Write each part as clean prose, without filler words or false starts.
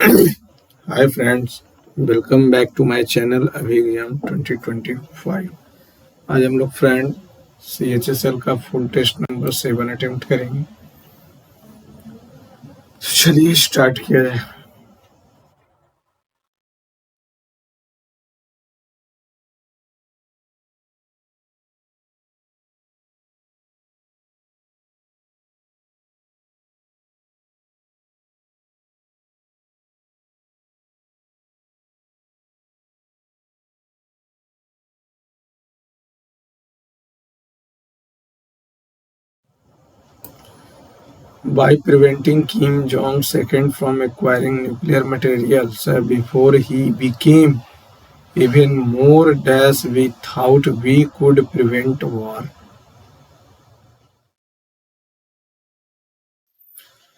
Hi friends, welcome back to my channel Abhigyan 2025। आज हम लोग फ्रेंड CHSL का फुल टेस्ट नंबर 7 अटेम्प्ट करेंगे। तो चलिए स्टार्ट किया जाए। By preventing Kim Jong-II from acquiring nuclear materials before he became even more dash we thought we could prevent war.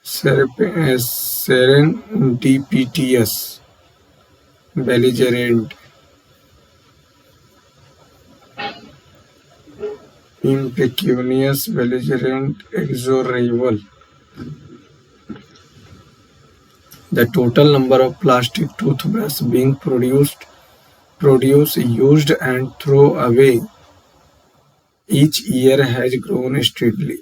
Serendipitous, belligerent, impecunious, belligerent, exorable. The total number of plastic toothbrushes being produced, used, and thrown away each year has grown steadily.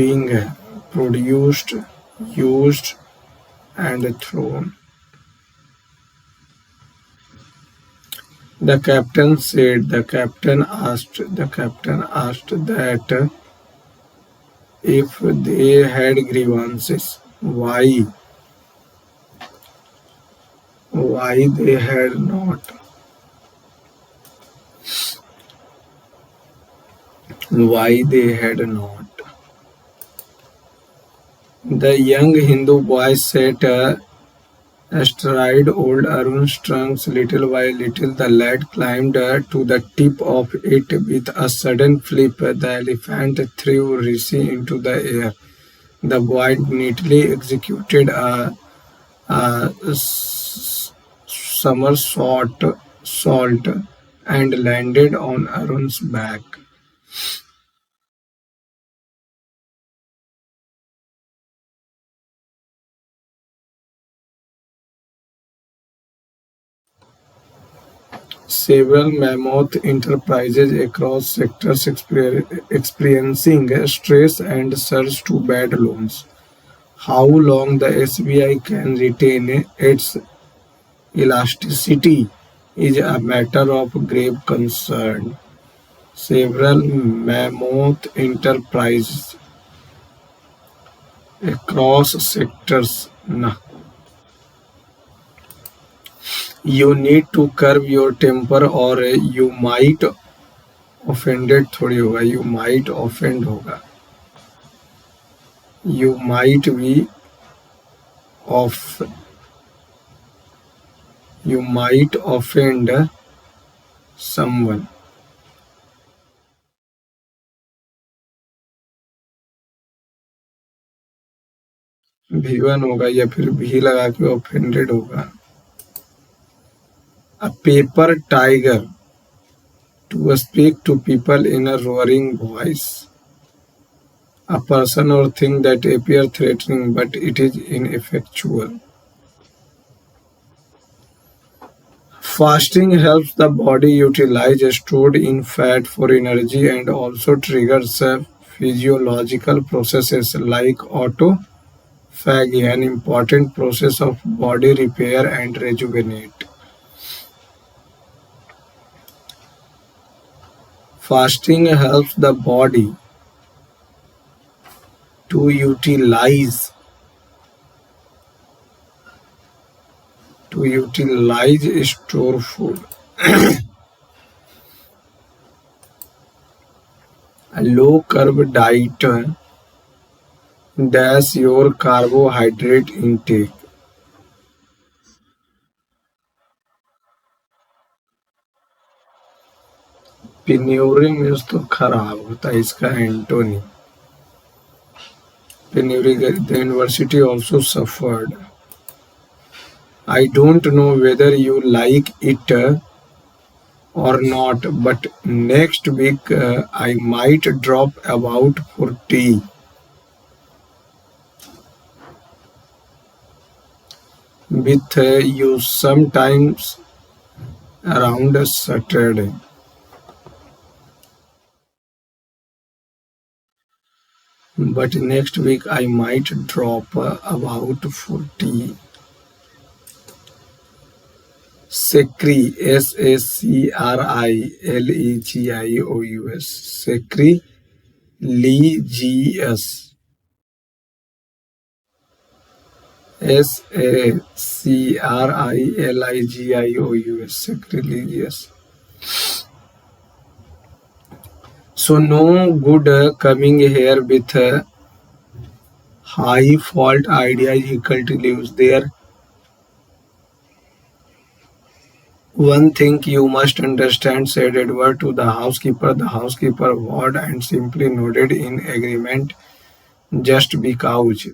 Being produced, used, and thrown. The captain asked that if they had grievances, why they had not. Why they had not. The young Hindu boy sat astride old Arun's trunk. Little by little, the lad climbed to the tip of it. With a sudden flip, the elephant threw Rishi into the air. The boy neatly executed a somersault and landed on Arun's back. Several mammoth enterprises across sectors experiencing stress and surge to bad loans. How long the SBI can retain its elasticity is a matter of grave concern. Several mammoth enterprises across sectors. You need to curb your temper or you might offended थोड़ी होगा, you might offend होगा, you might be off, you might offend someone. भी1 होगा या फिर भी लगा के offended होगा. A paper tiger, to speak to people in a roaring voice. A person or thing that appear threatening but it is ineffectual. Fasting helps the body utilize stored in fat for energy and also triggers physiological processes like autophagy, an important process of body repair and rejuvenate. Fasting helps the body to utilize store food. A low carb diet dash your carbohydrate intake. Penury means तो खराब होता है, इसका Antony. Penury, the university also suffered. I don't know whether you like it or not, but next week I might drop about 40 with you sometimes around Saturday. But next week I might drop about 40. Secri, Sacrilegious. Sacrilegious. Sacrilegious. Sacrilegious. So no good coming here with high fault ideas equal to lives there. One thing you must understand, said Edward to the housekeeper. The housekeeper bowed and simply nodded in agreement. Just because.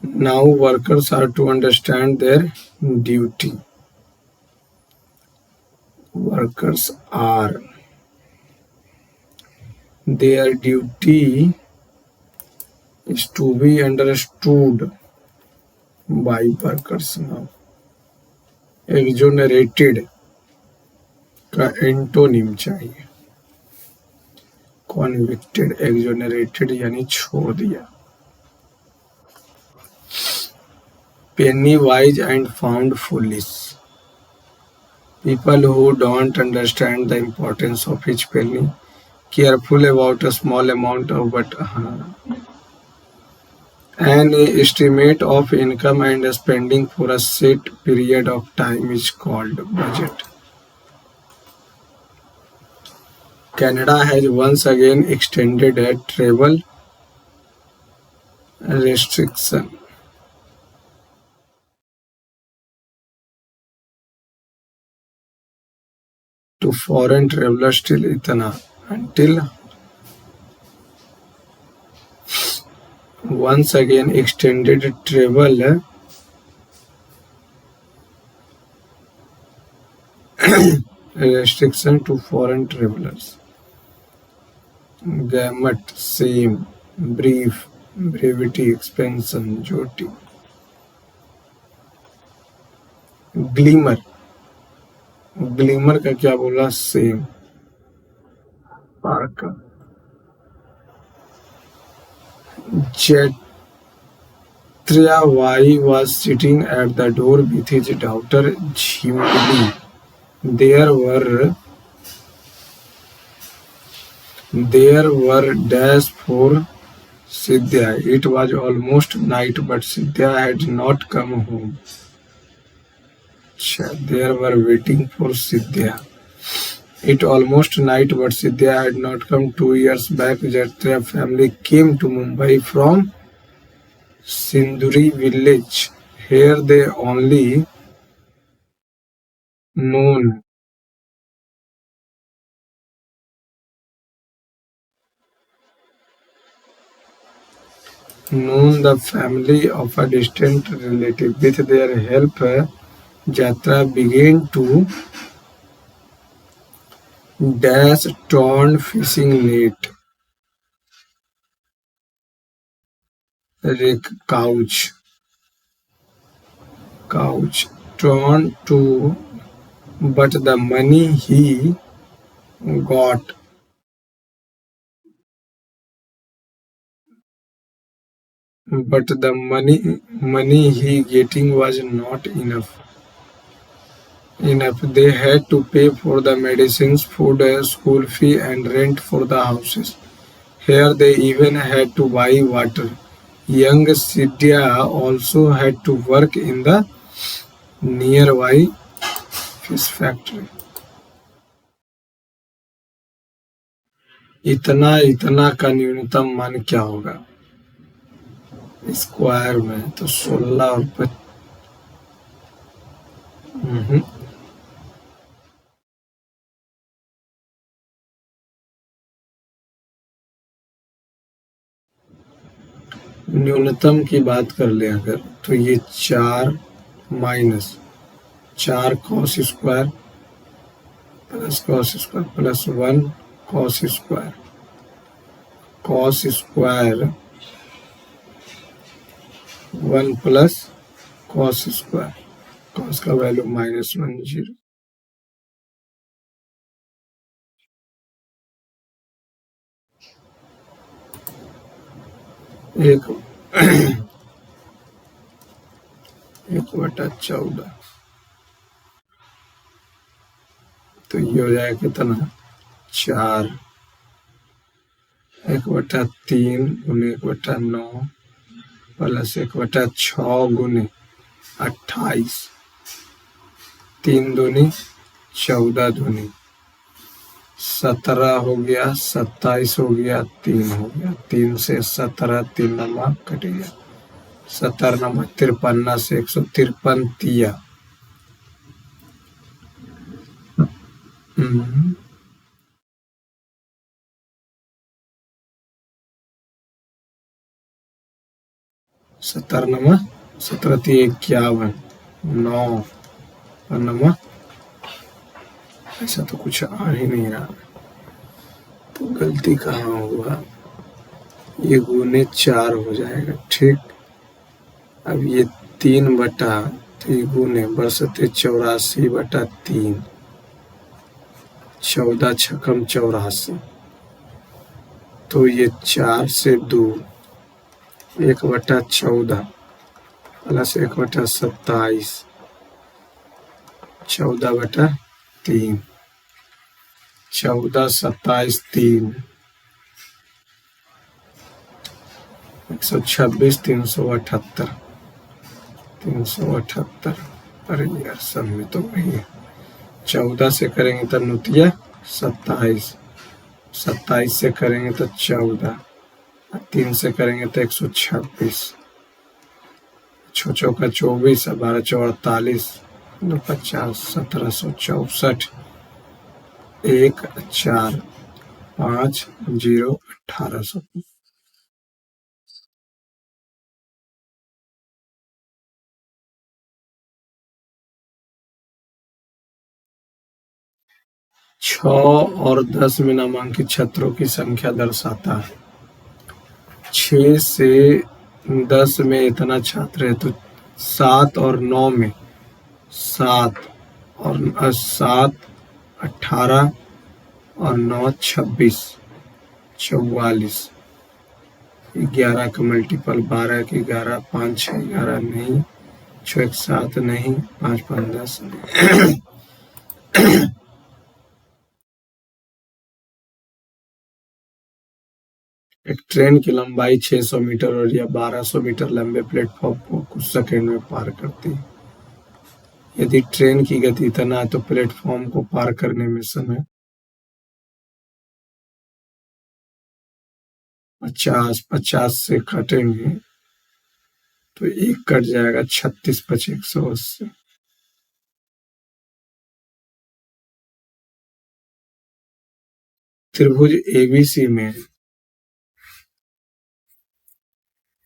Now workers are to understand their duty. Workers are. Their duty is to be understood by workers now. Exonerated का antonym चाहिए. Convicted, exonerated यानी छोड़ दिया. Penny wise and found foolish. People who don't understand the importance of each penny, careful about a small amount of but an estimate of income and spending for a set period of time is called budget. Canada has once again extended a travel restriction to foreign travelers till इतना until once again extended travel restriction to foreign travelers. Gamut, same, brief, brevity, expansion, jyoti. Glimmer, glimmer का क्या बोला? Same. Parker. Chaitryavai was sitting at the door with his daughter Jhimli. There were dash for Sidhya. It was almost night, but Sidhya had not come home. They were waiting for Sidhya. It almost night, but Sidhya had not come. 2 years back, Jatra family came to Mumbai from Sinduri village. Here they only known the family of a distant relative. With their help, Jatra began to dash torn fishing net, wreck couch, torn to, but the money he got, but the money he getting was not enough. They had to pay for the medicines, food, school fee, and rent for the houses. Here they even had to buy water. Young Sidhya also had to work in the nearby fish factory. इतना का न्यूनतम मान क्या होगा? Square में तो 16 और न्यूनतम की बात कर ले अगर तो ये 4 minus 4 cos square plus 1 cos square. Cos square 1 plus cos square, cos का वैल्यू -1 0। एक 1/14 तो ये हो जाएगा कितना 4 1/3 गुने 1/9 प्लस 1/6 गुने 28 3 दूनी 14 दूनी 17 हो गया 27 हो गया 3 हो गया 3 से 17 3 नंबर कट गया 17 नंबर 53 से 153 तिया। 17 नंबर 17 तिया 51 9 नंबर ऐसा तो कुछ आ ही नहीं रहा, तो गलती कहाँ हुआ, ये गुने 4 हो जाएगा ठीक। अब ये 3 बटा तो ये गुने बरसते 84/3 14 छकम 84 तो ये 4 से 2 1/14 प्लस 1/27 14/3 14 27 3 126 378 378। अरे यार सब में तो वही है। 14 से करेंगे तो नुतिया 27 27 से करेंगे तो 14 3 से करेंगे तो 126 6 चौका 24 12 चौ 48 2 50 1764 1 4 5 0 1800। 6 और 10 में नामांकित छात्रों की संख्या दर्शाता है। 6 से 10 में इतना छात्र है तो 7 और 9 में 7 और 7 18 और 9 26 44 11 का मल्टीपल 12 की 11 5 6 11 नहीं 6 1 7 नहीं 5 5 10 नहीं। एक ट्रेन की लंबाई 600 मीटर और या 1200 मीटर लंबे प्लेटफॉर्म को कुछ सेकंड में पार करती है। यदि ट्रेन की गति इतना है तो प्लेटफॉर्म को पार करने में समय 50 से कटेंगे तो 1 कट जाएगा 36 5 180। त्रिभुज एबीसी में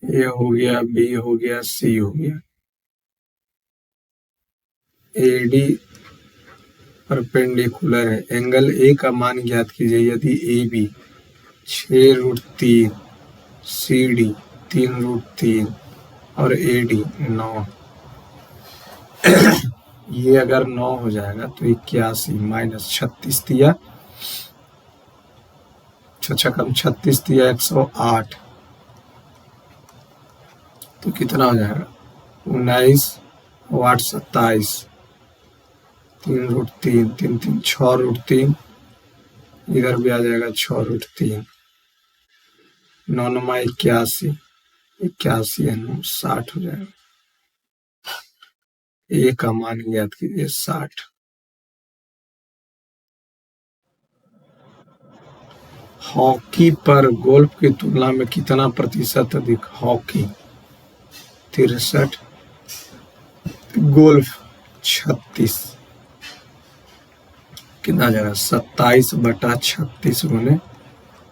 ए हो गया बी हो गया सी हो गया, एडी परपेंडिकुलर है। एंगल ए का मान ज्ञात कीजिए यदि ए बी 6√3 सी डी 3√3 और ए डी 9। ये अगर 9 हो जाएगा तो 81 माइनस 36 दिया 36 दिया 108 तो कितना हो जाएगा 19 8 27 3√3 3 3 6√3 इधर भी आ जाएगा 6√3 9 9 81 81 है 9 60 हो जाएगा। ए का मान ज्ञात कीजिए 60। हॉकी पर गोल्फ की तुलना में कितना प्रतिशत अधिक? हॉकी 63, गोल्फ 36, कितना आ जाएगा 27/36 गुने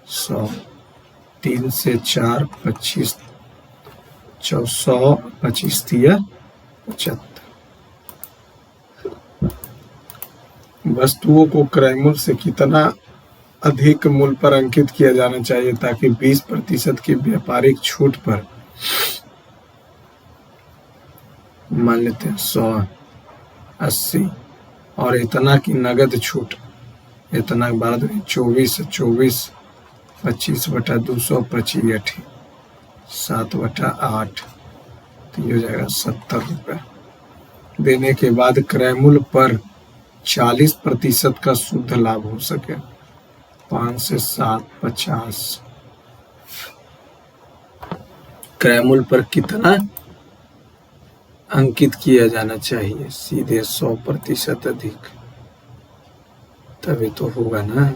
100, 3 से 4 25, 100 25 दिया 75। वस्तुओं को क्रय मूल्य से कितना अधिक मूल्य पर अंकित किया जाना चाहिए ताकि 20% की व्यापारिक छूट पर, मान लेते हैं 100, 80 और इतना की नगद छूट, इतना 12 24, 24 25/200 25 7/8, तो ये हो जाएगा 70 रुपये देने के बाद क्रय मूल्य पर 40% का शुद्ध लाभ हो सके। 5 से 7 50, क्रय मूल्य पर कितना अंकित किया जाना चाहिए? सीधे 100% अधिक, तभी तो होगा ना।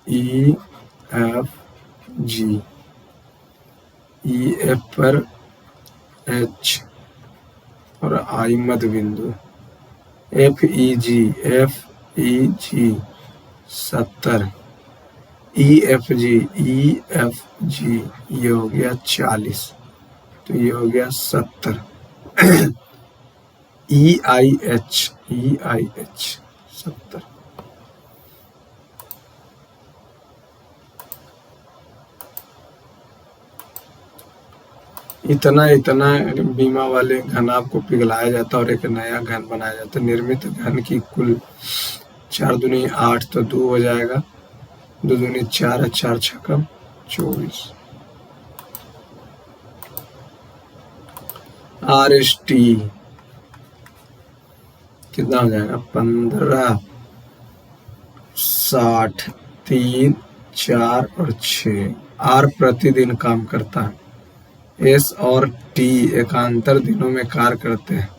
EFG, EF पर H और I मध्य बिंदु, FEG 70, EFG ये हो गया 40, तो ये हो गया 70। EIH 70, इतना बीमा वाले घन आपको पिघलाया जाता है और एक नया घन बनाया जाता है। निर्मित घन की कुल 4 दूनी 8, तो 2 हो जाएगा, 2 दूनी 4, 4 छक्का 24। RST कितना हो जाएगा 15, 60, 3, 4 और 6। R प्रतिदिन काम करता है, S और T एकांतर दिनों में कार्य करते हैं।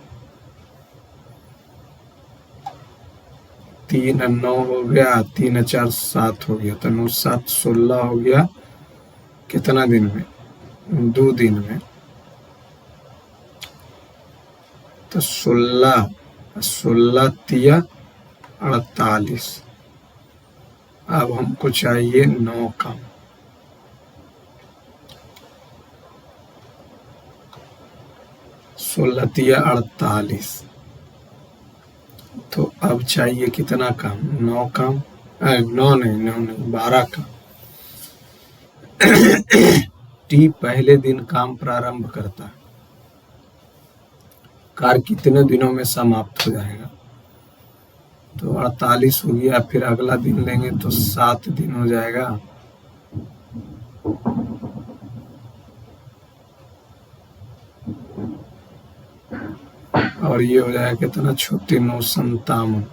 3 9 हो गया, 3 4 7 हो गया, तो 9 7 16 हो गया। कितना दिन में? 2 दिन में, तो 16 16 तिया 48। अब हमको चाहिए 9 का, सोलह तिया 48, तो अब चाहिए कितना काम? 9 काम, 9 नहीं 12 का। टी पहले दिन काम प्रारंभ करता है, कार्य कितने दिनों में समाप्त हो जाएगा? तो 48 हो गया, फिर अगला दिन लेंगे तो 7 दिन हो जाएगा। और ये हो जाएगा कितना? 36 57।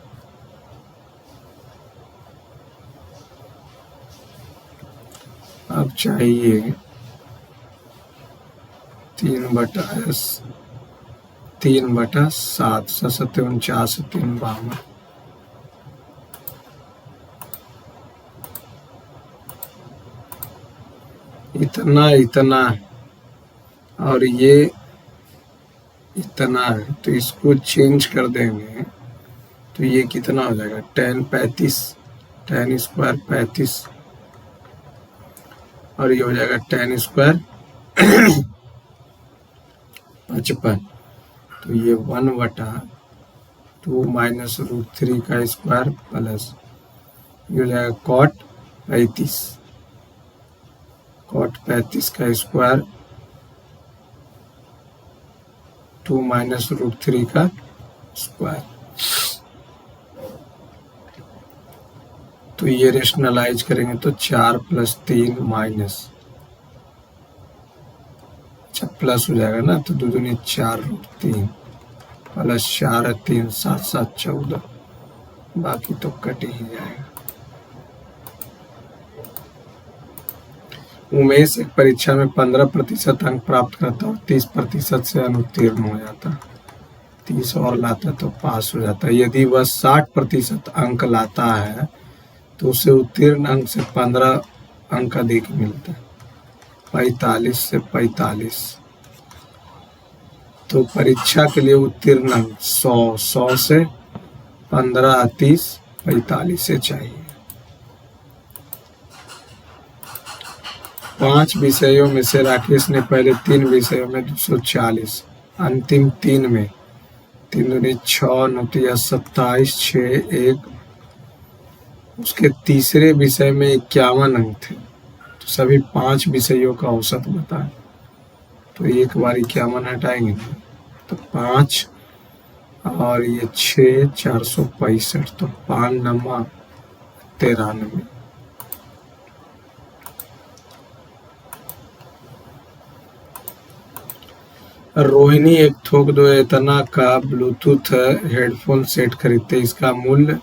अब चाहिए 3/S 3/7, 7 49, 3 52। इतना और ये इतना है, तो इसको चेंज कर देंगे तो ये कितना हो जाएगा? 10 35, 10 स्क्वायर 35, और ये हो जाएगा 10 स्क्वायर 55। तो ये 1/2 माइनस √3 का स्क्वायर प्लस ये हो जाएगा cot 35, cot 35 का स्क्वायर 2 माइनस √3 का स्क्वायर। तो ये रेशनलाइज करेंगे तो 4 + 3 माइनस, अच्छा प्लस हो जाएगा ना, तो 2 दूनी 4 √3 प्लस 4 3 7 7 14, बाकी तो कट ही जाएगा। उमेश एक परीक्षा में 15% अंक प्राप्त करता और 30% से अनुत्तीर्ण हो जाता। 30 और लाता तो पास हो जाता। यदि वह 60% अंक लाता है तो उसे उत्तीर्ण अंक से 15 अंक अधिक मिलता है। 45 से 45, तो परीक्षा के लिए उत्तीर्ण अंक 100 से 15, 30, 45 से चाहिए। 5 विषयों में से राकेश ने पहले 3 विषयों में 240, अंतिम 3 में 3 दूनी 6, 9 तिया 27, 6, 1, उसके तीसरे विषय में 51 अंक थे। तो सभी 5 विषयों का औसत बताएं। तो एक बार 51 हटाएंगे तो 5 और ये 6, 465, तो 5 नमा 93। रोहिणी एक थोक 2 इतना का ब्लूटूथ हेडफोन सेट खरीदते, इसका मूल्य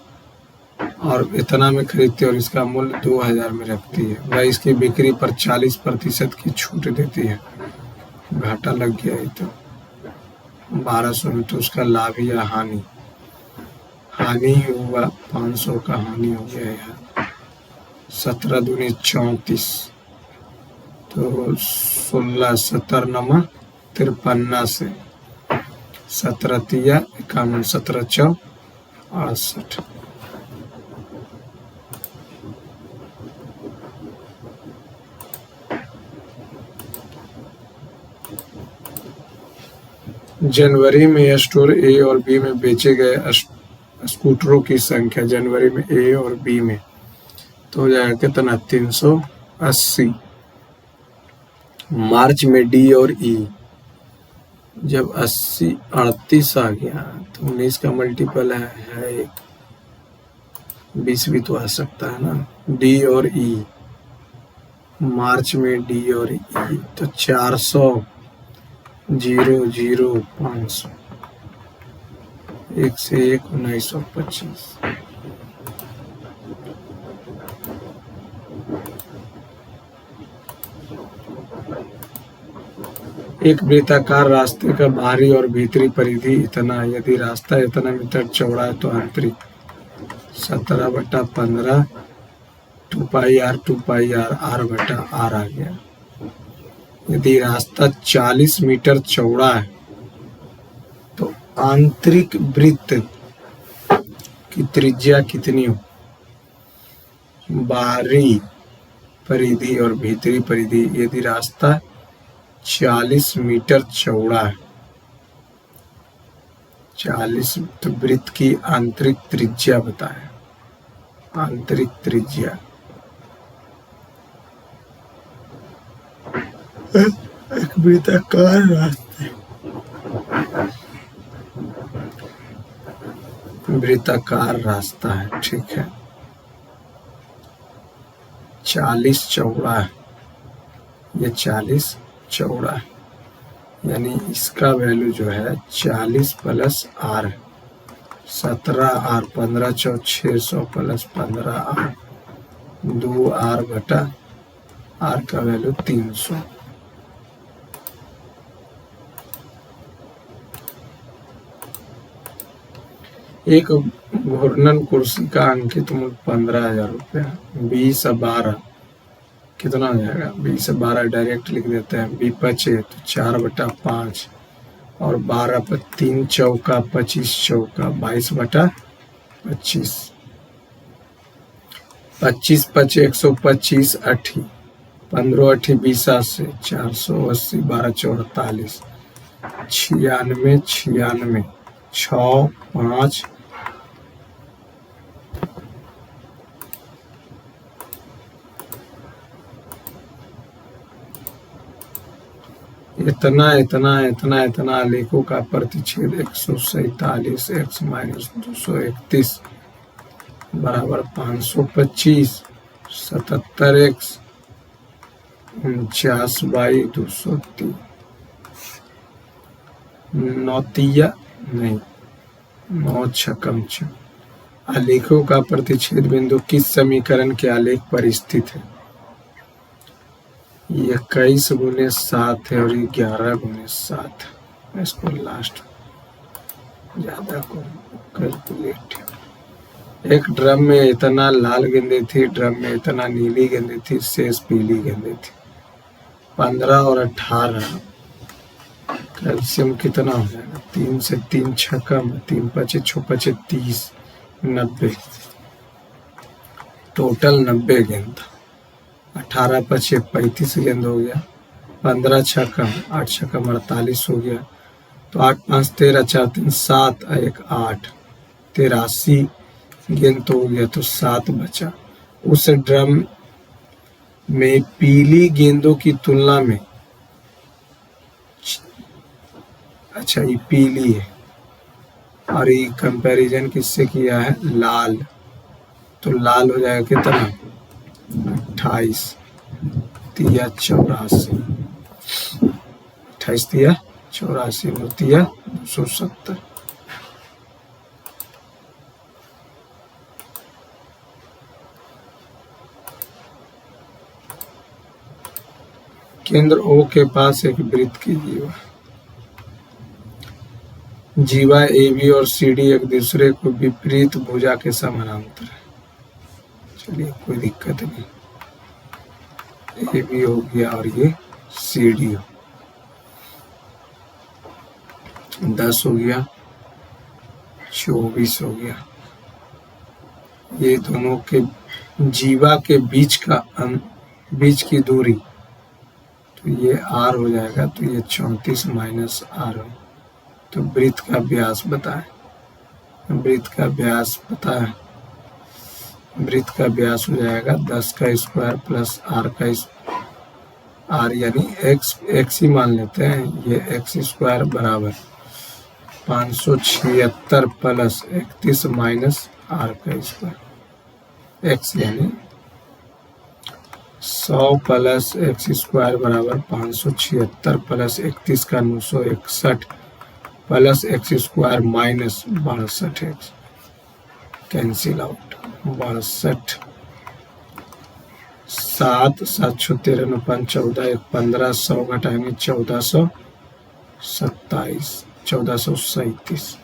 और इतना में खरीदती और इसका मूल्य 2000 में रखती है। वह इसकी बिक्री पर 40% की छूट देती है। घाटा लग गया है तो 1200 में, तो उसका लाभ या हानि? हानि हुआ 500 का हानि हो गया यार। 17 दूनी 34, तो 16, 17 नमा 53 से 17 तिया 51, 17 चौ 68। जनवरी में स्टोर ए और बी में बेचे गए स्कूटरों की संख्या जनवरी में ए और बी में तो हो जाएगा कितना? 380। मार्च में डी और ई, जब 80 38 आ गया तो 19 का मल्टीपल है 1, 20 भी तो आ सकता है ना। डी और ई, मार्च में डी और ई तो 400, 0, 0, 500, 1 से 1, 1925। एक वृत्ताकार रास्ते का बाहरी और भीतरी परिधि इतना है। यदि रास्ता इतना मीटर चौड़ा है तो आंतरिक 17/15 2 पाई आर, 2 पाई आर, r/r आ गया। यदि रास्ता 40 मीटर चौड़ा है तो आंतरिक वृत्त की त्रिज्या कितनी हो? बाहरी परिधि और भीतरी परिधि, यदि रास्ता 40 मीटर चौड़ा है, 40, तो वृत्त की आंतरिक त्रिज्या बताएं। आंतरिक त्रिज्या एक वृत्ताकार रास्ते, वृत्ताकार रास्ता है, ठीक है। 40 चौड़ा है, ये 40 चौड़ा है, यानी इसका वैल्यू जो है 40 प्लस आर, 17r, 15 चौ 600 प्लस 15r, 2r/r का वैल्यू 300। एक घूर्णन कुर्सी का अंकित मूल्य 15,000 रुपया। 20 और 12 कितना हो जाएगा? 20 से 12 डायरेक्ट लिख देते हैं। बी बचे तो 4/5 और 12 पर 3 चौका 25 चौका 22/25। 25 पचे 125 अठी, 15 अठी 20 से 480, 12 चौ 48, 96, 96, 6, 5, इतना इतना इतना इतना आलेखों का प्रतिच्छेद 147 x माइनस 231 बराबर 525, 77x 49/203। 9 तिया नहीं, 9 छकम 6। आलेखों का प्रतिच्छेद बिंदु किस समीकरण के आलेख पर स्थित है? ये 21 × 7 है और ये 11 × 7। इसको लास्ट ज़्यादा कैलकुलेट। एक ड्रम में इतना लाल गेंदें थी, ड्रम में इतना नीली गेंदें थी, शेष पीली गेंदें थी। 15 और 18 कैल्शियम कितना हो जाएगा? 3 से 3 छक्का, 3 पचे 6 पचे 30, 90, टोटल 90 गेंद। 18 पचे 35 गेंद हो गया, 15 छक्का 8 छक्का 48 हो गया। तो 8 5 13 4 3 7 1 8, 83 गेंद तो हो गया, तो 7 बचा। उस ड्रम में पीली गेंदों की तुलना में, अच्छा ये पीली है और ये कंपैरिजन किससे किया है? लाल। तो लाल हो जाएगा कितना? 28 तिया 84, 28 तिया 84 तिया 270। केंद्र O के पास एक वृत्त की जीवा, जीवा AB और CD एक दूसरे को विपरीत भुजा के समानांतर है। चलिए कोई दिक्कत नहीं, AB हो गया और ये CD हो। 10 हो गया, 24 हो गया। ये दोनों के जीवा के बीच की दूरी, तो ये R हो जाएगा, तो ये 34 माइनस R हो। तो वृत्त का व्यास बताएं। वृत्त का व्यास पता है, वृत्त का व्यास हो जाएगा 10 का स्क्वायर प्लस R का R यानी x ही मान लेते हैं, ये x स्क्वायर बराबर 576 प्लस 31 माइनस R का स्क्वायर, x यानी 100 प्लस x स्क्वायर बराबर 576 प्लस 31 का 961 plus x square minus 62x, cancel out. 62 7 7 13 9 5 14 1 15 100 घटाएंगे 1427, 1437।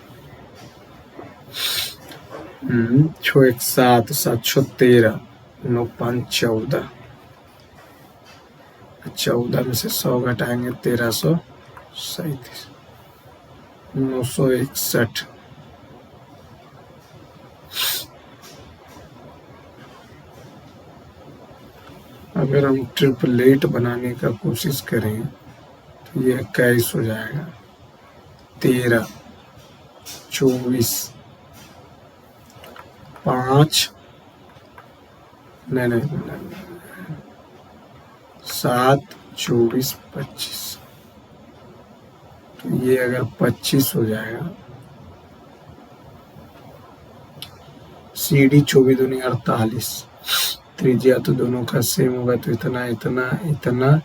6 1 7 7 13 9 5 14, 14 में से 100 घटाएंगे 1337, 961। अगर हम ट्रिपलेट बनाने का कोशिश करें तो ये 21 हो जाएगा, 13 24 5 नहीं 7 24 25, तो ये अगर 25 हो जाएगा। CD 24 दूनी 48, त्रिज्या तो दोनों का सेम होगा, तो इतना इतना इतना।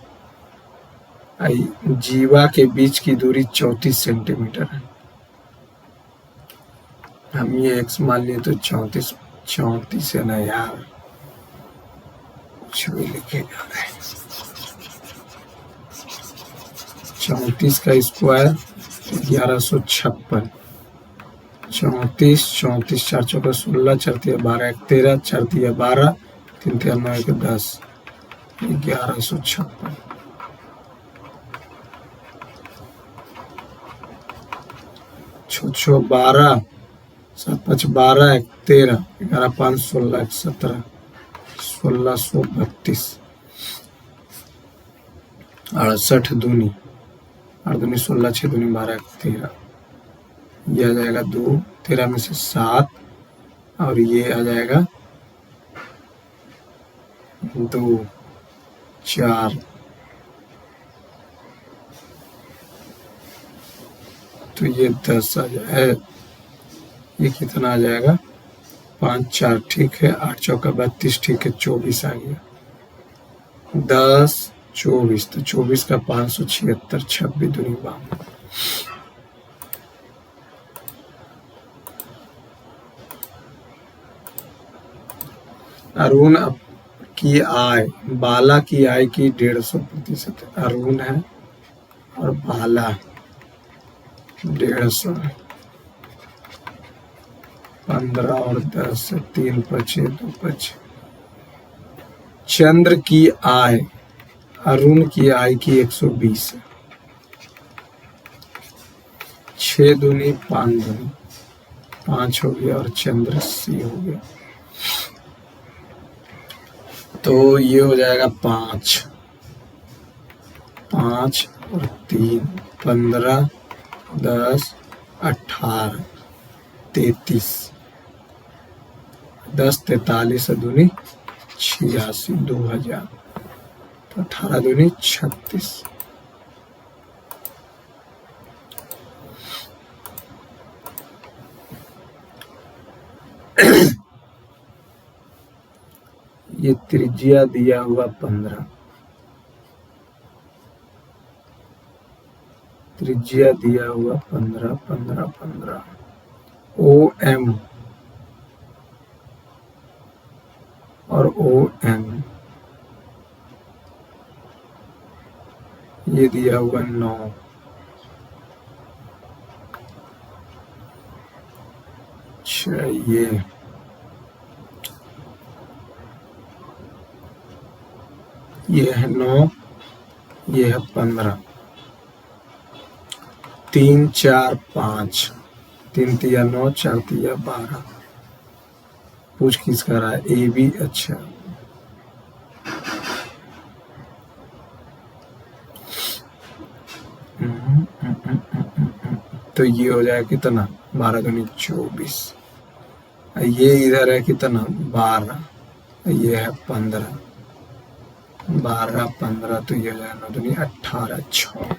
जीवा के बीच की दूरी 34 सेंटीमीटर है। हम ये x मान लिए तो 34 है ना यार, कुछ भी लिखे जा रहे हैं। 34 का स्क्वायर 1156, 34 34 4 चौका 16 4 तिया 12 1 13 4 तिया 12 3 तिया 9 1 10, 1156। 6 6 12 7 5 12 1 13 11 5 16 1 17, 1632। 68 दूनी 8 दूनी 16 6 दूनी 12 1 13, ये आ जाएगा 2, 13 में से 7 और ये आ जाएगा 2 4, तो ये 10 आ जाएगा। ये कितना आ जाएगा? 5 4 ठीक है, 8 चौका 32 ठीक है, 24 आ गया। 10 24, तो 24 का 576, 26 दूनी 52। अरुण की आय, बाला की आय की 150%। अरुण है और बाला 150 है। 15 और 10, 3 पचे 2 पचे। चंद्र की आय अरुण की आय की 120 है। 6 दूनी 5 दूनी 5 हो गया और चंद्र 80 हो गया, तो ये हो जाएगा 5 5 और 3 15 10 18 33 10 43 दूनी 86 2000, तो 18 दूनी 36। ये त्रिज्या दिया हुआ 15, त्रिज्या दिया हुआ 15 15 15। ओ एम और ओ एम ये दिया हुआ 9। अच्छा ये है 9, ये है 15। 3 4 5, 3 तिया 9, 4 तिया 12। पूछ किसका रहा है? A B. अच्छा तो ये हो जाएगा कितना? 12 दूनी 24। ये इधर है कितना? 12, ये है 15, 12 15, तो ये हो जाएगा 9 दूनी 18 6।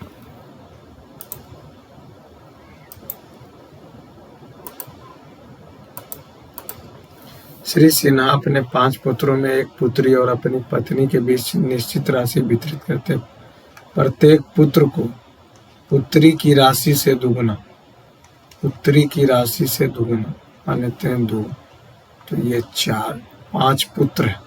श्री सिन्हा अपने 5 पुत्रों में एक पुत्री और अपनी पत्नी के बीच निश्चित राशि वितरित करते, प्रत्येक पुत्र को पुत्री की राशि से दुगुना, पुत्री की राशि से दुगुना मान लेते हैं 2, तो ये 4 5 पुत्र है,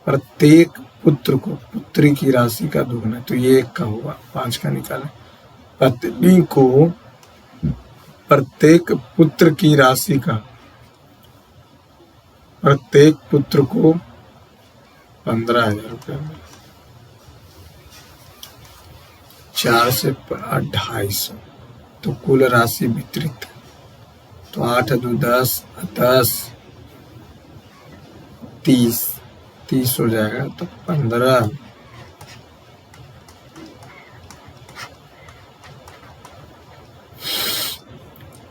प्रत्येक पुत्र को पुत्री की राशि का दुगुना, तो ये 1 का हुआ, 5 का निकालें। पत्नी को प्रत्येक पुत्र की राशि का, प्रत्येक पुत्र को 15,000 रुपये, 4 से 250, तो कुल राशि वितरित, तो 8 2 10 10 30 30 हो जाएगा, तो 15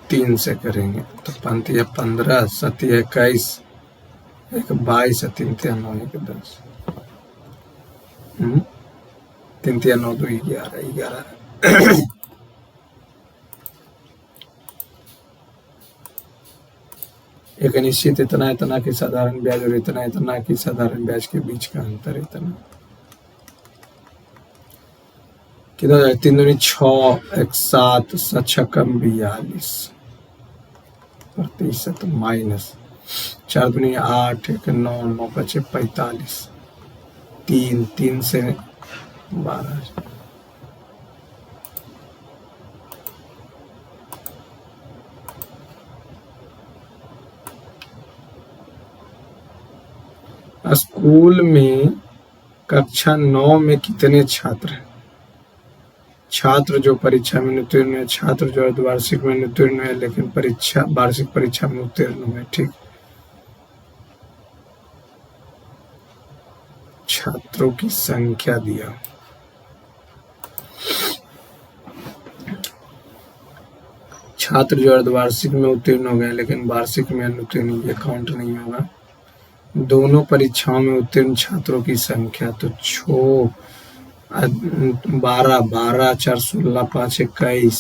3 से करेंगे तो 15 7 21 1 22 3 9 1 10 3 9 2 11 11। एक निश्चित इतना इतना की साधारण ब्याज और इतना इतना की साधारण ब्याज के बीच का अंतर इतना कितना जाए? 3 दूनी 6 1 7 7 छक्कम 42 प्रतिशत माइनस 4 दूनी 8 1 9 9 5 45 3 3 से 12। स्कूल में कक्षा 9 में कितने छात्र हैं? छात्र जो परीक्षा में उत्तीर्ण है, छात्र जो अर्धवार्षिक में उत्तीर्ण है लेकिन परीक्षा वार्षिक परीक्षा में उत्तीर्ण है। ठीक, छात्रों की संख्या दिया, छात्र जो अर्धवार्षिक में उत्तीर्ण हो गए लेकिन वार्षिक में अनुत्तीर्ण, ये काउंट नहीं होगा। दोनों परीक्षाओं में उत्तीर्ण छात्रों की संख्या, तो 12 12 4 16 5 21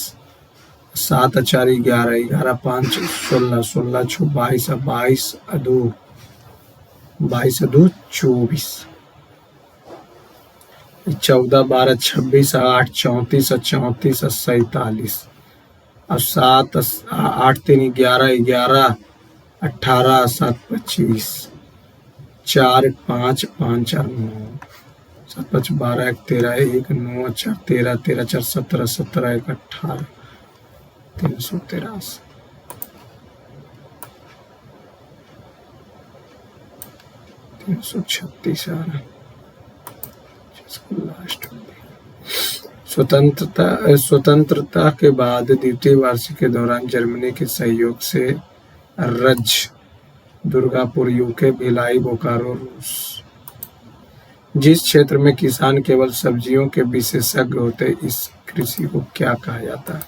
7 4 11 11 5 16 16 6 22 22 2 22 2 24 14 12 26 8 34 34 47 और 7 8 3 11 11 18 7 25 4 5 5 4 9 7 5 12 1 13 1 9 4 13 13 4 17 17 1 18 383। 1936 आ रहा लास्ट। स्वतंत्रता के बाद द्वितीय वार्षिक के दौरान जर्मनी के सहयोग से रज, दुर्गापुर यूके, भिलाई, बोकारो रूस। जिस क्षेत्र में किसान केवल सब्जियों के विशेषज्ञ होते, इस कृषि को क्या कहा जाता है?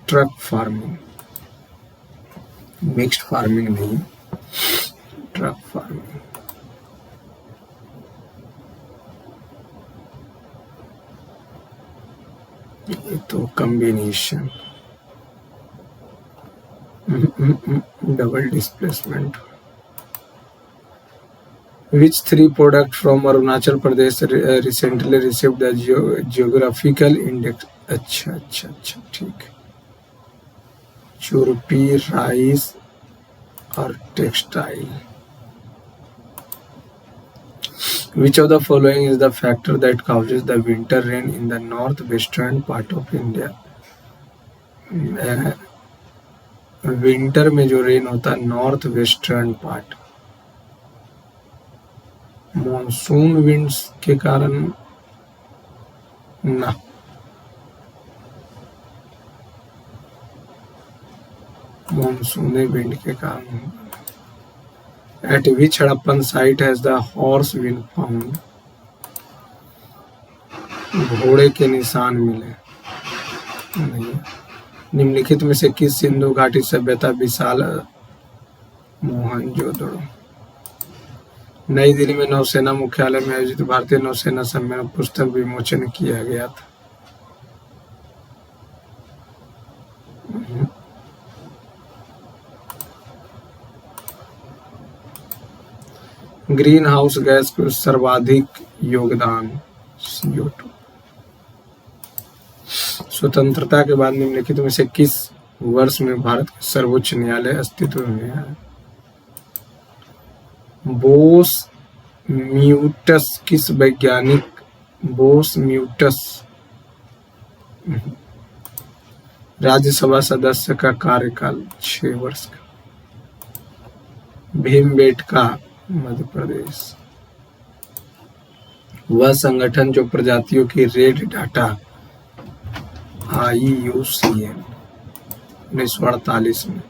ट्रक फार्मिंग, मिक्स्ड फार्मिंग नहीं, ट्रक फार्मिंग। ये तो combination, double displacement. Which three products from Arunachal Pradesh recently received the geographical index? अच्छा ठीक। चुरपी, राइस और textile. Which of the following is the factor that causes the winter rain in the northwestern part of India? Winter में जो rain होता है north western part, monsoon winds के कारण ना, मॉनसूनी विंड के कारण। At which Harappan site has the horse been found? घोड़े के निशान मिले नहीं। निम्नलिखित में से किस सिंधु घाटी सभ्यता विशाल? मोहनजोदड़ो। नई दिल्ली में नौसेना मुख्यालय में आयोजित भारतीय नौसेना सम्मेलन पुस्तक विमोचन किया गया था। ग्रीन हाउस गैस को सर्वाधिक योगदान CO2। स्वतंत्रता के बाद निम्नलिखित में से किस वर्ष में भारत के सर्वोच्च न्यायालय अस्तित्व में आया? बोस म्यूटस किस वैज्ञानिक? बोस म्यूटस राज्यसभा सदस्य का कार्यकाल 6 वर्ष का। भीमबेटका मध्य प्रदेश। वह संगठन जो प्रजातियों की रेड डाटा IUCN 1948 में,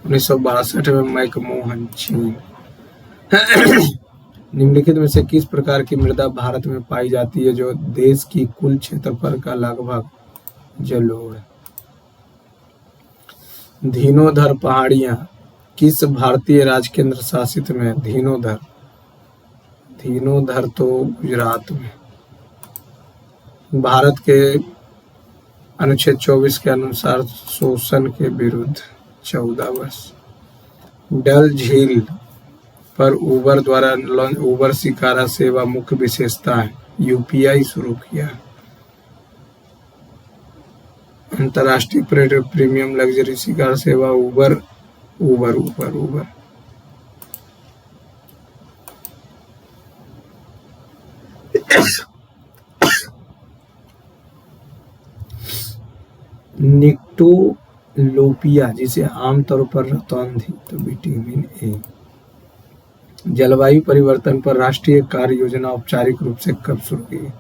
1962 में मैकमोहन चीन। निम्नलिखित में से किस प्रकार की मृदा भारत में पाई जाती है जो देश की कुल क्षेत्रफल का लगभग जलोढ़? धीनोधर पहाड़ियां किस भारतीय राज्य केंद्र शासित में? धीनोधर तो गुजरात में। भारत के अनुच्छेद 24 के अनुसार शोषण के विरुद्ध 14 वर्ष। डल झील पर उबर द्वारा उबर शिकारा सेवा मुख्य विशेषता है। UPI शुरू किया। अंतर्राष्ट्रीय प्रीमियम लग्जरी शिकारा सेवा उबर। निक्टोलोपिया जिसे आमतौर पर रतौंधी तो विटामिन A। जलवायु परिवर्तन पर राष्ट्रीय कार्य योजना औपचारिक रूप से कब शुरू की?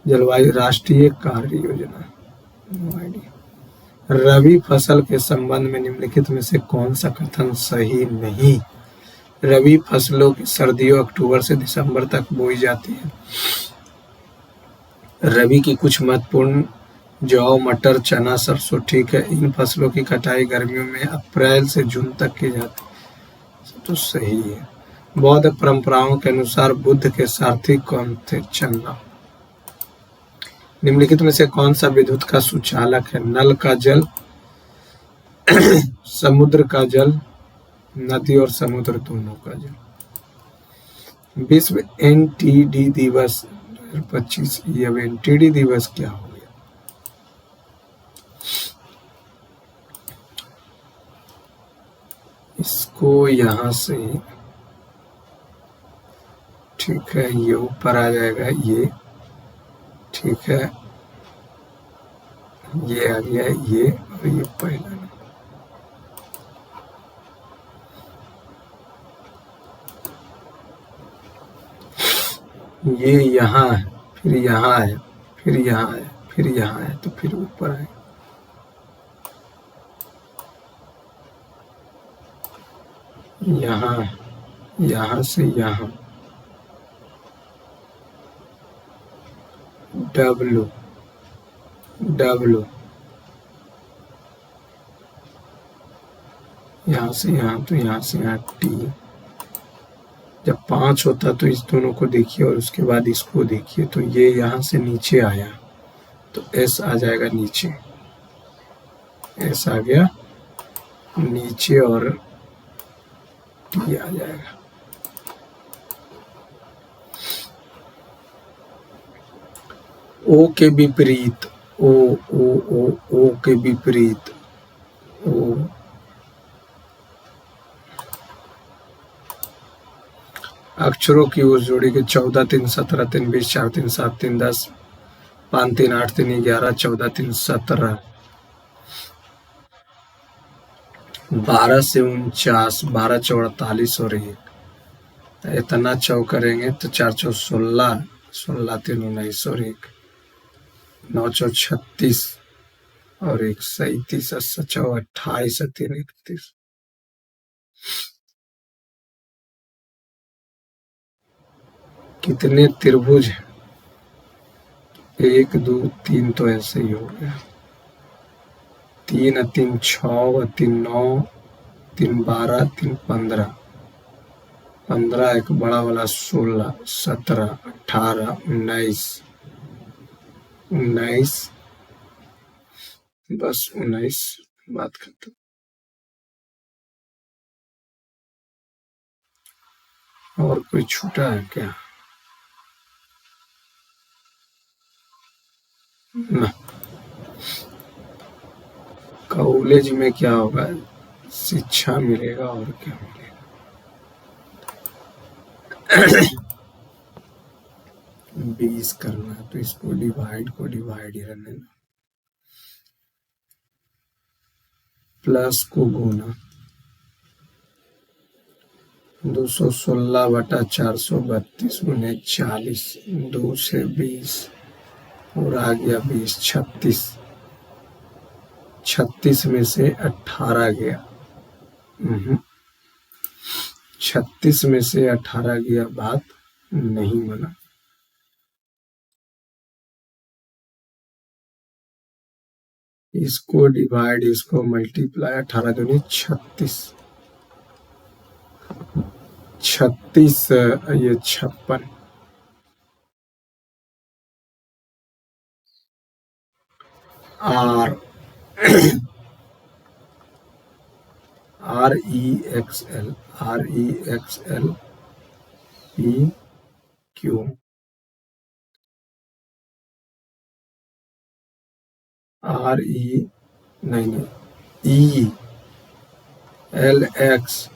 जलवायु राष्ट्रीय कार्य योजना। रबी फसल के संबंध में निम्नलिखित में से कौन सा कथन सही नहीं? रबी फसलों की सर्दियों अक्टूबर से दिसंबर तक बोई जाती है। रबी की कुछ महत्वपूर्ण जौ, मटर, चना, सरसों ठीक है। इन फसलों की कटाई गर्मियों में अप्रैल से जून तक की जाती है, तो सही है। बौद्ध परंपराओं के अनुसार बुद्ध के सारथी कौन थे? चंदा। निम्नलिखित में से कौन सा विद्युत का सुचालक है? नल का जल, समुद्र का जल, नदी और समुद्र दोनों का जल। विश्व NTD दिवस 2025। ये अब NTD दिवस क्या हो गया? इसको यहाँ से ठीक है, ये ऊपर आ जाएगा, ये ठीक है, ये आ गया, ये और ये पहला नंबर। ये यहाँ है, फिर यहाँ है, फिर यहाँ है, फिर यहाँ है, तो फिर ऊपर है। यहाँ, यहाँ से यहाँ, डब्लू, डब्लू, यहाँ से यहाँ, तो यहाँ से यहाँ टी। जब 5 होता तो इस दोनों को देखिए और उसके बाद इसको देखिए, तो ये यहाँ से नीचे आया तो एस आ जाएगा नीचे, एस आ गया नीचे और टी आ जाएगा। ओ के विपरीत, ओ ओ ओ ओ के विपरीत, ओ। अक्षरों की उस जोड़ी के 14 3 17 3 20 4 3 7 3 10 5 3 8 3 11 14 3 17 12 से 49 12 चौ 48 और 1, इतना चौ करेंगे तो 4 चौ 16 16 3 19 और 1 9 चौ 36 और 1 37 और चौ 28 और 3 31। कितने त्रिभुज हैं? 1 2 3 तो ऐसे ही हो गया, 3 और 3 6 और 3 9, 3 12, 3 15, 15 एक बड़ा वाला 16 17 18 19 19, बस 19, बात खत्म। और कोई छूटा है क्या? ना। कॉलेज में क्या होगा? शिक्षा मिलेगा और क्या मिलेगा। 20 करना है तो इसको डिवाइड को डिवाइड ही रहने दो, प्लस को गुना 216/432 गुने 40, 2 से 20 और आ गया 20, 36, 36 में से 18 गया, 36 में से 18 गया, बात नहीं बना। इसको डिवाइड, इसको मल्टीप्लाई, 18 दूनी 36, 36 ये 56, are REXL, REXL PQ, RE नहीं ELX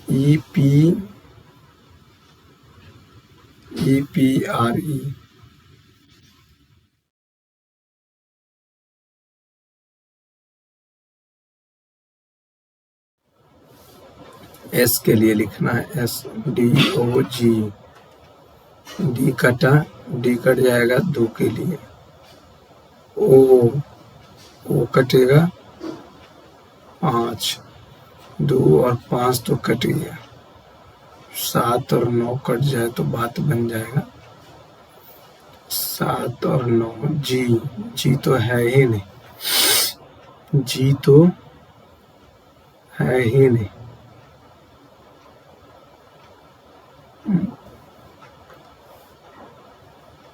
EPRE, S के लिए लिखना है SDOG, D कटा, D कट जाएगा 2 के लिए, O कटेगा 5, 2 और 5 तो कट गया, 7 और 9 कट जाए तो बात बन जाएगा 7 और 9, जी तो है ही नहीं, जी तो है ही नहीं,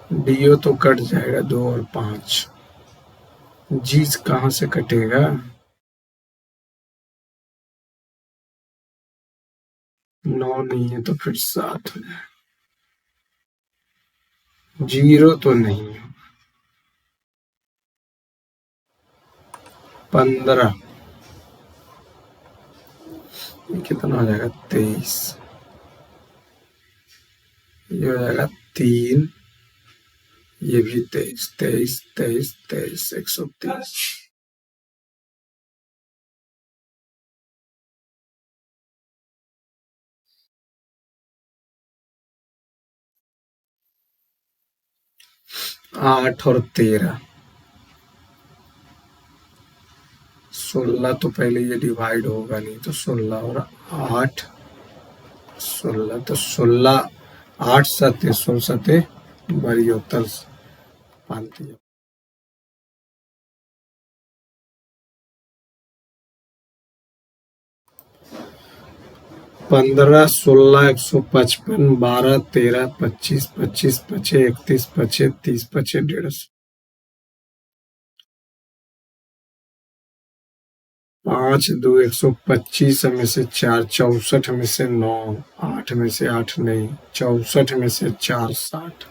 डीओ तो कट जाएगा 2 और 5, जी कहाँ से कटेगा? 9 नहीं है तो फिर 7 हो जाएगा, 0 तो नहीं है, 15, ये कितना हो जाएगा 23, ये हो जाएगा 3, ये भी 23, 23, 23, 23, 130। 8 और 13, 16 तो पहले ये डिवाइड होगा नहीं, तो 16 और 8, 16 तो 16, 8 सते 16 सते बड़ी होतल पालती है। 15, 16, 155, 12, 13, 25, 25, 25, 31, 25, 30, 25, 150। 5, 2, 125 में से 4, 64 में से 9, 8 में से 8 नहीं, 64 में से 4, 60।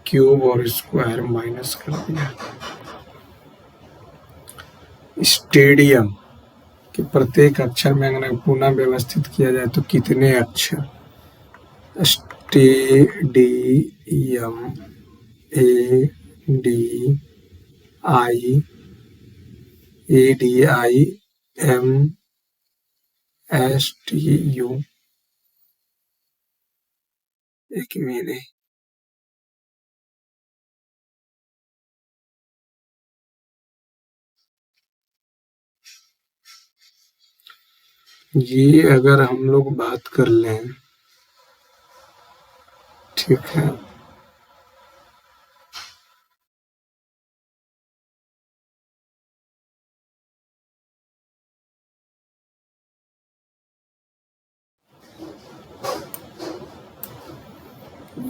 क्यूब और स्क्वायर माइनस कर दिया। स्टेडियम के प्रत्येक अक्षर में अगर पुनः व्यवस्थित किया जाए तो कितने अक्षर? Stadium, ADIADIMSTU। एक मिनट, ये अगर हम लोग बात कर लें, ठीक है,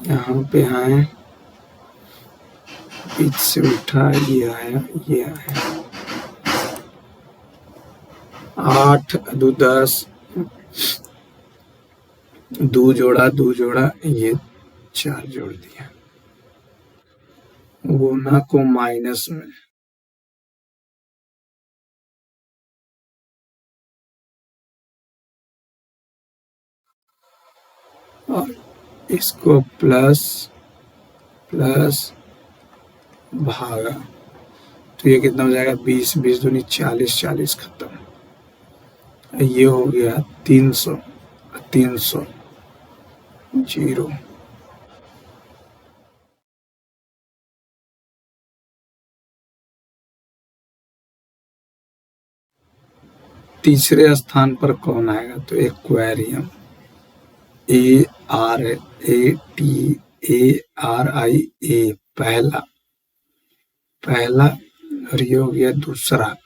यहाँ पे आए, बीच से उठा, ये आया, ये आया, 8, 2, 10, 2 जोड़ा, 2 जोड़ा, ये 4 जोड़ दिया, गुना को माइनस में, और इसको प्लस प्लस भागा, तो ये कितना हो जाएगा? 20, 20 दूनी 40, 40 खत्म। ये हो गया 300, 300, 0। तीसरे स्थान पर कौन आएगा? तो एक्वेरियम, ARATARIA, पहला, पहला, और ये हो गया दूसरा,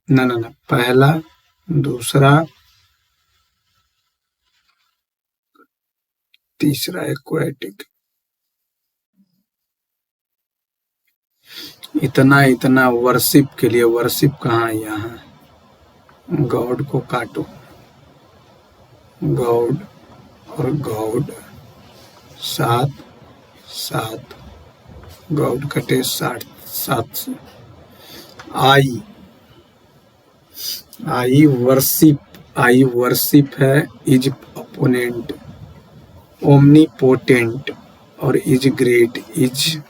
ना ना ना, पहला, दूसरा, तीसरा एक्वेटिक। इतना इतना वर्शिप के लिए, वर्शिप कहाँ? यहाँ गॉड को काटो, गॉड और गॉड, 7, 7, गॉड कटे 60, 7 से। आई वर्शिप है, इज अपोनेंट, ओमनीपोटेंट और इज ग्रेट। इज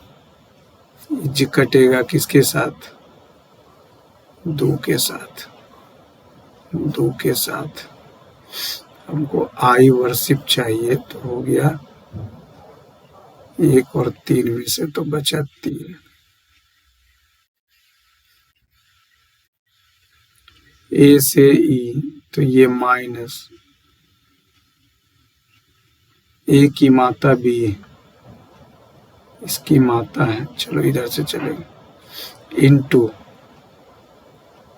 कटेगा किसके साथ? 2 के साथ, 2 के साथ। हमको आई वर्शिप चाहिए, तो हो गया 1 और 3 में से तो बचा 3। ए से ई, तो ये माइनस, ए की माता बी, इसकी माता है, चलो इधर से चलेगा, इनटू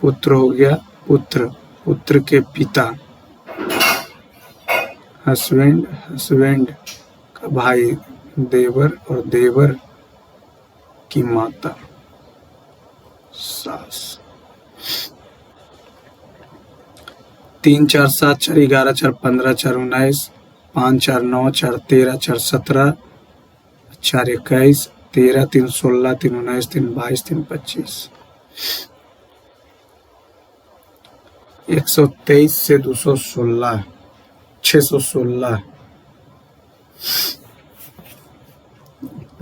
पुत्र हो गया, पुत्र, पुत्र के पिता, हस्बैंड, हस्बैंड का भाई देवर, और देवर की माता सास। 3, 4, 7, 4, 11, 4, 15, 4, 19, 5, 4, 9, 4, 13, 4, 17, 4, 21, 13, 3, 16, 3, 19, 3, 22, 3, 25। 123 से 216, 616,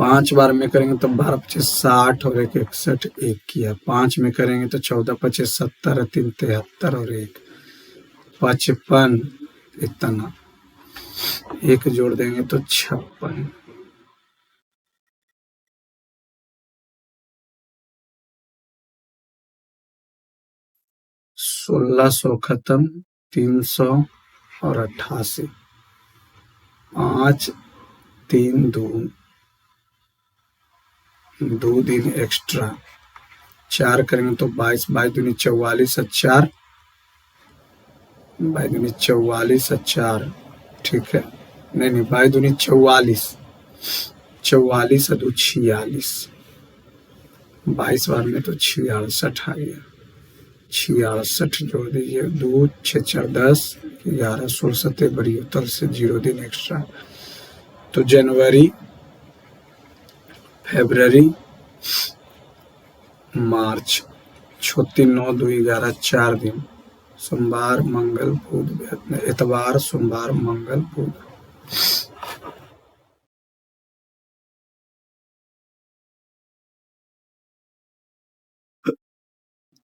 5 बार में करेंगे तो 12 पच्चीस 60 और 1 61 एक किया। 5 में करेंगे तो 14 पच्चीस 70 3 73 और 1 55 इतना। 1 जोड़ देंगे तो 56। 1600 खत्म, 300 और 88। 5 3 2 दिन एक्स्ट्रा। 4 करेंगे तो 22 22 दूनी 44 और 4 22 दूनी 44 और 4। ठीक है, नहीं 22 दूनी 44, 44 और 2 46। 22 बार में तो 66 आ गया। 66 जोड़ दीजिए, 2 6 4 10 11 16 17 बड़ी उत्तर से 0 दिन एक्स्ट्रा। तो जनवरी, फरवरी, मार्च, 6 3 9 2 11 4 दिन। सोमवार मंगल बुध इतवार सोमवार मंगल बुध।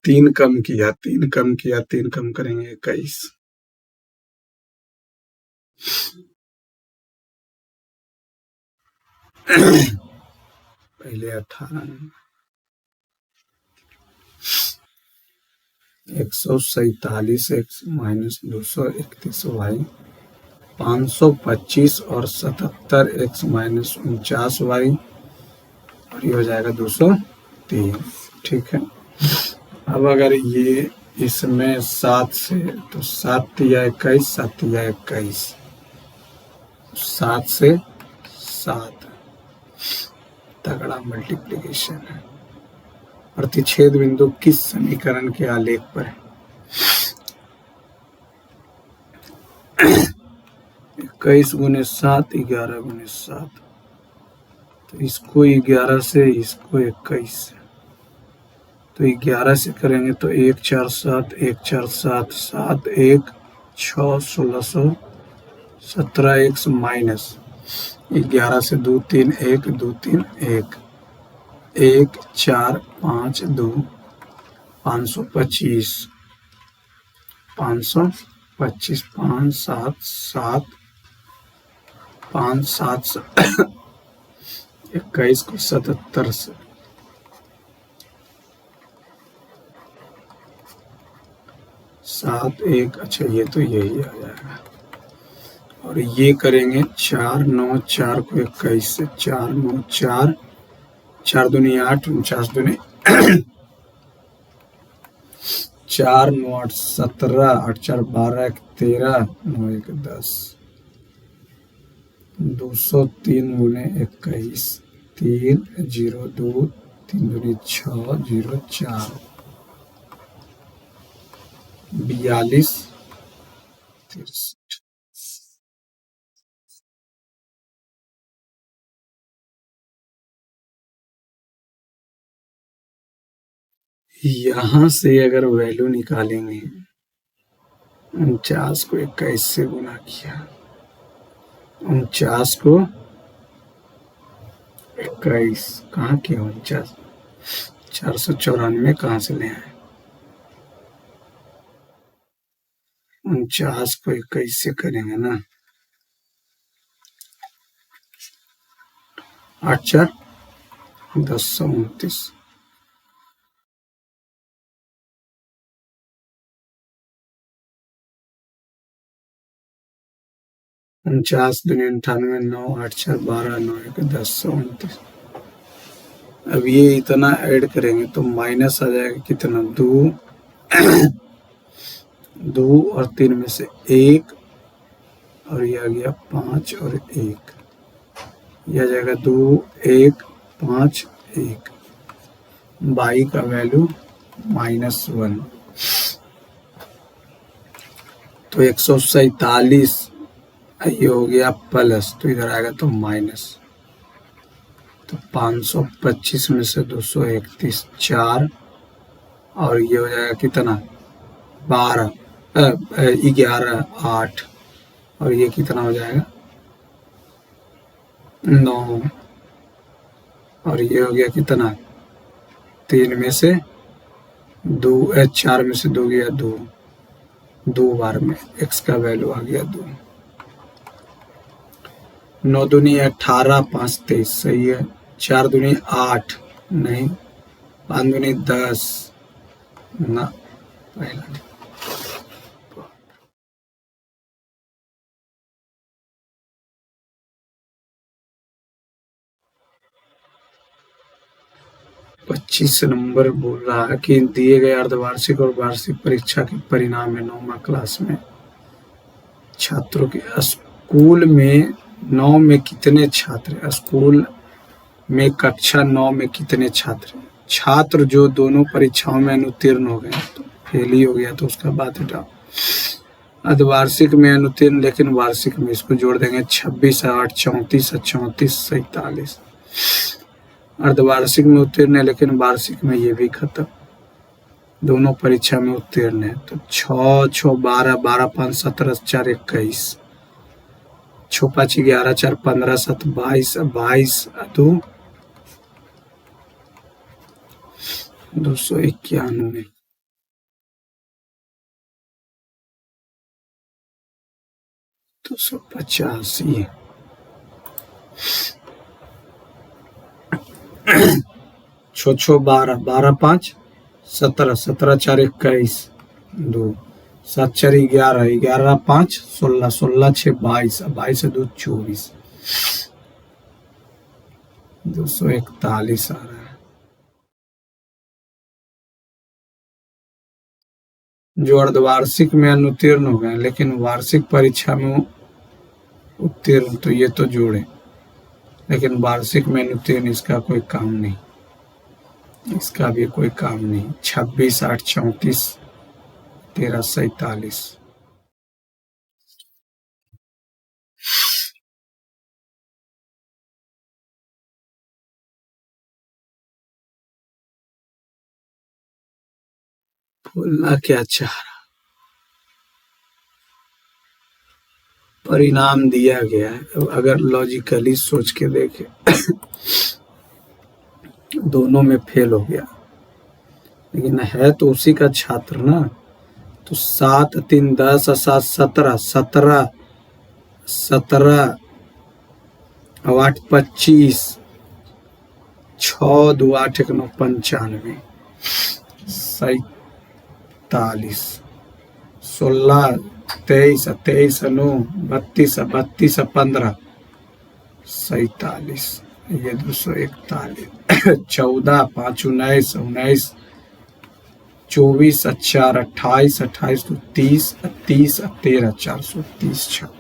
तीन कम किया, 3 कम करेंगे 21। पहले 18 147 एक्स माइनस 231 वाई, 525 और 77 एक्स माइनस 49 वाई, और ये हो जाएगा 203। ठीक है, अब अगर ये इसमें 7 से, तो 7 या 21, 7 या 21, 7 से 7 तगड़ा मल्टीप्लिकेशन है। प्रतिच्छेद बिंदु किस समीकरण के आलेख पर है? 21 गुने 7 11 गुने 7, तो इसको 11 से, इसको 21 से, तो 11 से करेंगे तो 1 4 7 1 4 7 7 1 6 1600 17 एक्स माइनस 11 से 2 3 1 2 3 1 1 4 5 2 525 525 5 7 7 5 7 21 को 77 से 7 1, अच्छा ये तो यही आ जाएगा। और ये करेंगे 4 9 4 को 21 से, 4 9 4 4 दूनी 8 49 दूनी 4 9 8 17 8 4 12 13 9 1 10, 203 गुने 21 3 0 2 3 दूनी 6 0 4 42 63। यहां से अगर वैल्यू निकालेंगे, 49 को 21 से गुना किया, 49 को 21 कहाँ किया, 49 494 कहाँ से ले आए, 49 को 21 से करेंगे ना, 8 4 10 29, 49 दूनी 98 9 8 4 12 9 1 10 29। अब ये इतना ऐड करेंगे तो माइनस आ जाएगा कितना, 2 और 3 में से 1, और ये आ गया 5 और 1, यह आ जाएगा 2 1 5 1, बाई का वैल्यू -1, तो 147, ये हो गया प्लस, तो इधर आएगा तो माइनस, तो 525 में से 231 4, और ये हो जाएगा कितना 12 11 8, और ये कितना हो जाएगा 9, और ये हो गया कितना, 3 में से 2, 4 में से 2 गया 2, 2 बार में x का वैल्यू आ गया 2। 9 दूनी 18, 5 23 सही है। 4 दूनी 8 नहीं, 5 दूनी 10 ना, पहला नहीं। 25 नंबर बोल रहा है कि दिए गए अर्धवार्षिक और वार्षिक परीक्षा के परिणाम में 9वीं क्लास में छात्रों के स्कूल में 9 में कितने छात्र, स्कूल में कक्षा 9 में कितने छात्र, छात्र जो दोनों परीक्षाओं में अनुत्तीर्ण हो गए तो फेल ही हो गया तो उसका बात हटाओ। अर्धवार्षिक में अनुत्तीर्ण लेकिन वार्षिक में इसको जोड़ देंगे 26, 8, 34, 34, 47। अर्धवार्षिक में उत्तीर्ण है लेकिन वार्षिक में ये भी खत्म, दोनों परीक्षा में उत्तीर्ण है तो 6, 6, 12, 12, 5, 17, 4, 21, 6, 5, 11, 4, 15, 7, 22, 22, 291, 285, 6, 6, 12, 12, 5, 17, 17, 4, 21, 2, 7, 4, 11, 11, 5, 16, 16, 6, 22, 22, 2, 24, 241 आ रहा है। जो अर्धवार्षिक में अनुत्तीर्ण हो गए लेकिन वार्षिक परीक्षा में उत्तीर्ण तो ये तो जोड़े, लेकिन वार्षिक में अनुत्तीर्ण इसका कोई काम नहीं, इसका भी कोई काम नहीं। 26, 8, 34, 13, 47। बोलना क्या चाह रहा, परिणाम दिया गया है, अगर लॉजिकली सोच के देखे दोनों में फेल हो गया लेकिन है तो उसी का छात्र ना, तो 7, 3, 10, 7, 17, 17, 17, 8, 25, 6, 2, 8, 1, 9, 95, 47, 16, 23, 23, 9, 32, 32, 15, 47, ये 241, 14, 5, 19, 19, 24, 4, 28, 28, 30, 30, 13, 430 छात्र।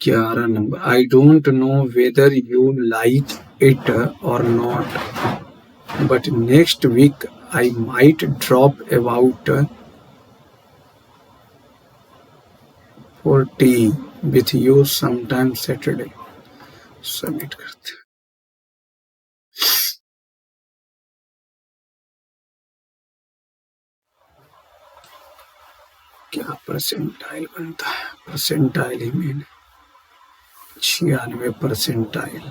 ग्यारह number, I don't know whether you like it और not, but next week I might drop about 40 with you sometime Saturday. Submit करते हैं। क्या परसेंटाइल बनता है, परसेंटाइल ही मैंने 96 परसेंटाइल,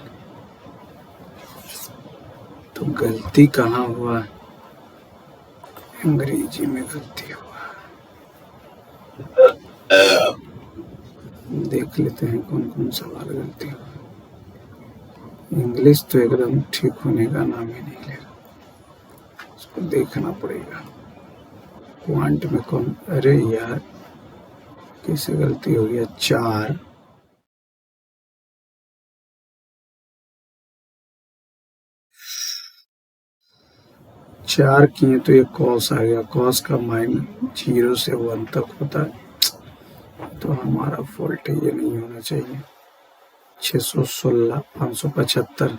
तो गलती कहाँ हुआ, अंग्रेजी में गलती हुआ, देख लेते हैं कौन कौन सवाल गलती हुआ। इंग्लिश तो एकदम ठीक होने का नाम ही नहीं ले रहा, उसको देखना पड़ेगा। क्वांट में कौन, अरे यार कैसे गलती हो गया, 4, चार किए तो ये कॉस आ गया, कॉस का माइन 0 से 1 तक होता है, तो हमारा फॉल्ट है, ये नहीं होना चाहिए। 616, 575,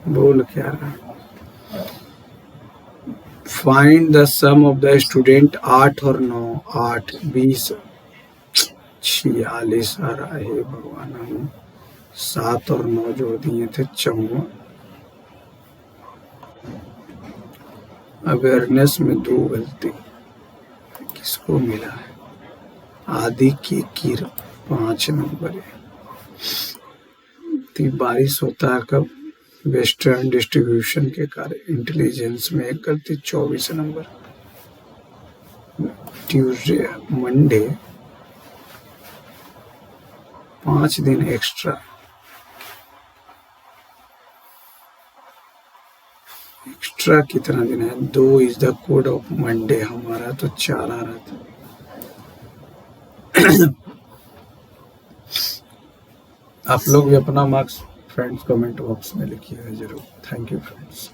बोल क्या रहा, find the sum of the student 8 और 9, 8, 20, 46 आ रहा है भगवान, 7 और 9 जोड़ दिए थे 54, अवेयरनेस में 2 गलती किसको मिला है? आदि की किर 5 नंबर है। बारिश होता है कब? वेस्टर्न डिस्ट्रीब्यूशन के कारण। इंटेलिजेंस में 1 गलती 24 नंबर। ट्यूसडे मंडे 5 दिन एक्स्ट्रा। एक्स्ट्रा कितना दिन है? 2 is the code of Monday. हमारा तो 4 आ रहा था। आप लोग भी अपना मार्क्स फ्रेंड्स कमेंट बॉक्स में लिखिएगा जरूर। Thank you friends.